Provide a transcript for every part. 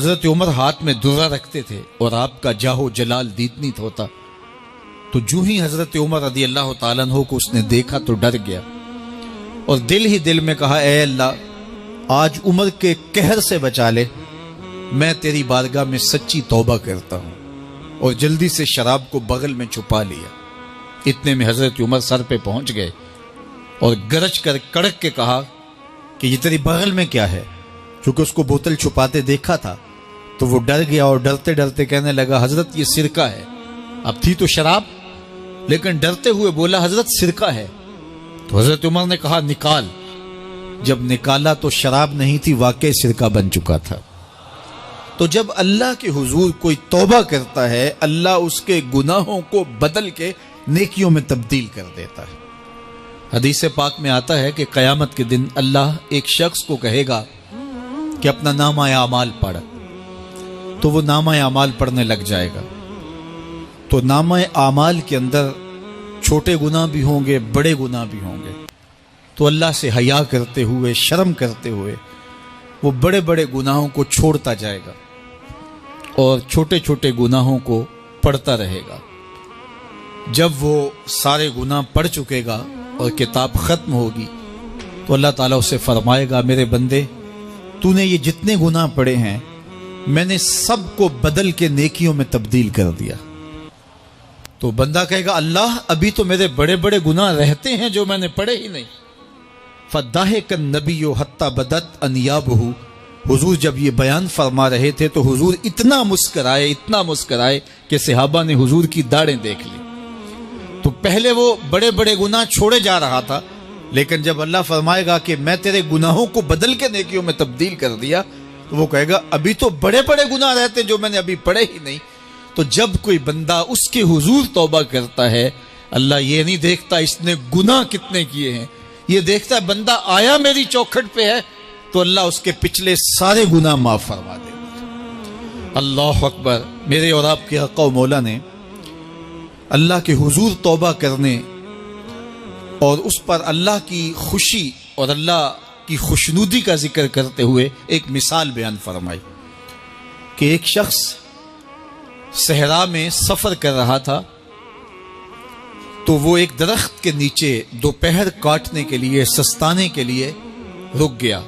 حضرت عمر ہاتھ میں درہ رکھتے تھے اور آپ کا جاہ و جلال دیدنیت ہوتا، تو جو ہی حضرت عمر رضی اللہ تعالیٰ عنہ کو اس نے دیکھا تو ڈر گیا اور دل ہی دل میں کہا، اے اللہ آج عمر کے قہر سے بچا لے، میں تیری بارگاہ میں سچی توبہ کرتا ہوں، اور جلدی سے شراب کو بغل میں چھپا لیا۔ اتنے میں حضرت عمر سر پہ پہنچ گئے اور گرج کر کڑک کے کہا کہ یہ تیری بغل میں کیا ہے؟ چونکہ اس کو بوتل چھپاتے دیکھا تھا تو وہ ڈر گیا اور ڈرتے ڈرتے کہنے لگا، حضرت یہ سرکہ ہے۔ اب تھی تو شراب، لیکن ڈرتے ہوئے بولا، حضرت سرکہ ہے۔ تو حضرت عمر نے کہا، نکال۔ جب نکالا تو شراب نہیں تھی، واقعی سرکہ بن چکا تھا۔ تو جب اللہ کے حضور کوئی توبہ کرتا ہے، اللہ اس کے گناہوں کو بدل کے نیکیوں میں تبدیل کر دیتا ہے۔ حدیث پاک میں آتا ہے کہ قیامت کے دن اللہ ایک شخص کو کہے گا کہ اپنا نامہ اعمال پڑھ، تو وہ نامہ اعمال پڑھنے لگ جائے گا۔ تو نامہ اعمال کے اندر چھوٹے گناہ بھی ہوں گے، بڑے گناہ بھی ہوں گے، تو اللہ سے حیا کرتے ہوئے، شرم کرتے ہوئے وہ بڑے بڑے گناہوں کو چھوڑتا جائے گا اور چھوٹے چھوٹے گناہوں کو پڑھتا رہے گا۔ جب وہ سارے گناہ پڑھ چکے گا اور کتاب ختم ہوگی تو اللہ تعالیٰ اسے فرمائے گا، میرے بندے تو نے یہ جتنے گناہ پڑھے ہیں میں نے سب کو بدل کے نیکیوں میں تبدیل کر دیا۔ تو بندہ کہے گا، اللہ ابھی تو میرے بڑے بڑے گناہ رہتے ہیں جو میں نے پڑھے ہی نہیں۔ فَضَحِكَ النَّبِيُّ حَتَّى بَدَتْ أَنْيَابُهُ، حضور جب یہ بیان فرما رہے تھے تو حضور اتنا مسکرائے کہ صحابہ نے حضور کی داڑھیں دیکھ لی۔ تو پہلے وہ بڑے بڑے گناہ چھوڑے جا رہا تھا، لیکن جب اللہ فرمائے گا کہ میں تیرے گناہوں کو بدل کے نیکیوں میں تبدیل کر دیا، تو وہ کہے گا ابھی تو بڑے بڑے گناہ رہتے جو میں نے ابھی پڑھے ہی نہیں۔ تو جب کوئی بندہ اس کے حضور توبہ کرتا ہے، اللہ یہ نہیں دیکھتا اس نے گناہ کتنے کیے ہیں، یہ دیکھتا ہے بندہ آیا میری چوکھٹ پہ ہے تو اللہ اس کے پچھلے سارے گناہ معاف فرما دے۔ اللہ اکبر۔ میرے اور آپ کے آقا و مولا نے اللہ کے حضور توبہ کرنے اور اس پر اللہ کی خوشی اور اللہ کی خوشنودی کا ذکر کرتے ہوئے ایک مثال بیان فرمائی کہ ایک شخص صحرا میں سفر کر رہا تھا، تو وہ ایک درخت کے نیچے دوپہر کاٹنے کے لیے، سستانے کے لیے رک گیا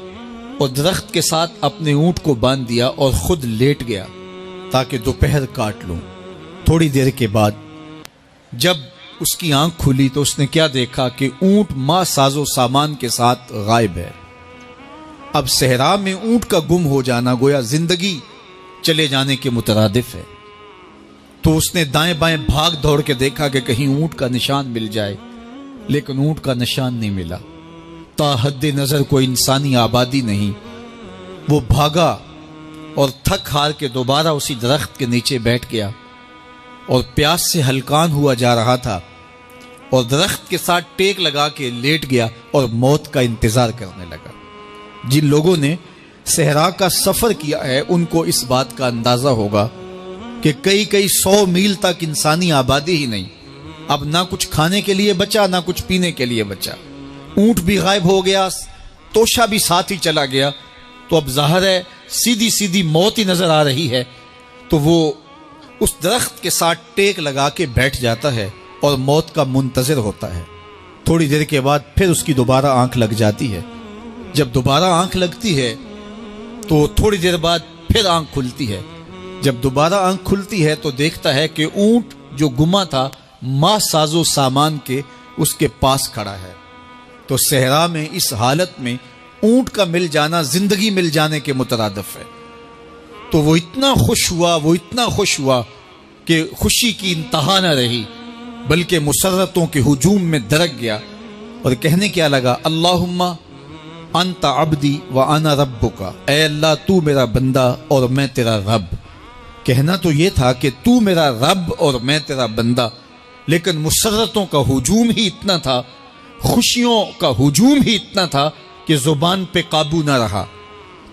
اور درخت کے ساتھ اپنے اونٹ کو باندھ دیا اور خود لیٹ گیا تاکہ دوپہر کاٹ لوں۔ تھوڑی دیر کے بعد جب اس کی آنکھ کھلی تو اس نے کیا دیکھا کہ اونٹ ماں ساز و سامان کے ساتھ غائب ہے۔ اب صحرا میں اونٹ کا گم ہو جانا گویا زندگی چلے جانے کے مترادف ہے۔ تو اس نے دائیں بائیں بھاگ دوڑ کے دیکھا کہ کہیں اونٹ کا نشان مل جائے، لیکن اونٹ کا نشان نہیں ملا۔ تا حد نظر کوئی انسانی آبادی نہیں۔ وہ بھاگا اور تھک ہار کے دوبارہ اسی درخت کے نیچے بیٹھ گیا اور پیاس سے ہلکان ہوا جا رہا تھا اور درخت کے ساتھ ٹیک لگا کے لیٹ گیا اور موت کا انتظار کرنے لگا۔ جن لوگوں نے صحرا کا سفر کیا ہے ان کو اس بات کا اندازہ ہوگا کہ کئی 100 میل تک انسانی آبادی ہی نہیں، اب نہ کچھ کھانے کے لیے بچا نہ کچھ پینے کے لیے بچا، اونٹ بھی غائب ہو گیا، توشا بھی ساتھ ہی چلا گیا، تو اب ظاہر ہے سیدھی موت ہی نظر آ رہی ہے۔ تو وہ اس درخت کے ساتھ ٹیک لگا کے بیٹھ جاتا ہے اور موت کا منتظر ہوتا ہے۔ تھوڑی دیر کے بعد پھر اس کی دوبارہ آنکھ لگ جاتی ہے۔ جب دوبارہ آنکھ لگتی ہے تو تھوڑی دیر بعد پھر آنکھ کھلتی ہے۔ جب دوبارہ آنکھ کھلتی ہے تو دیکھتا ہے کہ اونٹ جو گما تھا ماں ساز و سامان کے اس کے پاس کھڑا ہے۔ تو صحرا میں اس حالت میں اونٹ کا مل جانا زندگی مل جانے کے مترادف ہے۔ تو وہ اتنا خوش ہوا کہ خوشی کی انتہا نہ رہی، بلکہ مسرتوں کے ہجوم میں درک گیا اور کہنے کیا لگا، اللہم انت عبدی وانا ربک، اے اللہ تو میرا بندہ اور میں تیرا رب۔ کہنا تو یہ تھا کہ تو میرا رب اور میں تیرا بندہ، لیکن مسرتوں کا ہجوم ہی اتنا تھا، خوشیوں کا ہجوم ہی اتنا تھا کہ زبان پہ قابو نہ رہا۔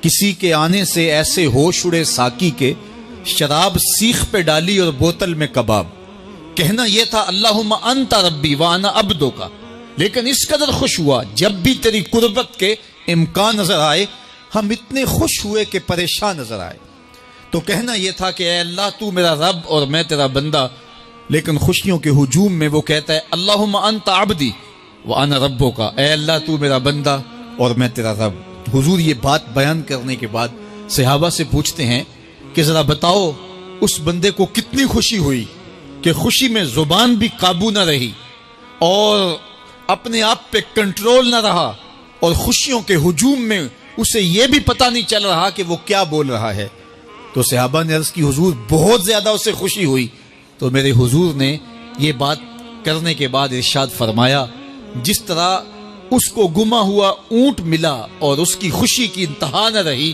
کسی کے آنے سے ایسے ہوش اڑے ساکی کے، شراب سیخ پہ ڈالی اور بوتل میں کباب۔ کہنا یہ تھا اللہم انت ربی وانا عبدک، لیکن اس قدر خوش ہوا جب بھی تیری قربت کے امکان نظر آئے ہم اتنے خوش ہوئے کہ پریشان نظر آئے۔ تو کہنا یہ تھا کہ اے اللہ تو میرا رب اور میں تیرا بندہ، لیکن خوشیوں کے ہجوم میں وہ کہتا ہے اللہم انت عبدی وانا ربک، اے اللہ تو میرا بندہ اور میں تیرا رب۔ حضور یہ بات بیان کرنے کے بعد صحابہ سے پوچھتے ہیں کہ ذرا بتاؤ اس بندے کو کتنی خوشی ہوئی کہ خوشی میں زبان بھی قابو نہ رہی اور اپنے آپ پہ کنٹرول نہ رہا، اور خوشیوں کے ہجوم میں اسے یہ بھی پتہ نہیں چل رہا کہ وہ کیا بول رہا ہے۔ تو صحابہ نے عرض کی حضور بہت زیادہ اسے خوشی ہوئی۔ تو میرے حضور نے یہ بات کرنے کے بعد ارشاد فرمایا جس طرح اس کو گما ہوا اونٹ ملا اور اس کی خوشی کی انتہا نہ رہی،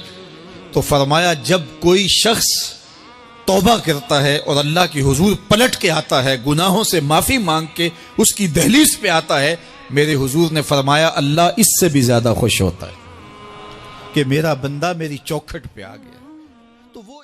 تو فرمایا جب کوئی شخص توبہ کرتا ہے اور اللہ کی حضور پلٹ کے آتا ہے، گناہوں سے معافی مانگ کے اس کی دہلیز پہ آتا ہے، میرے حضور نے فرمایا اللہ اس سے بھی زیادہ خوش ہوتا ہے کہ میرا بندہ میری چوکھٹ پہ آ گیا۔ تو وہ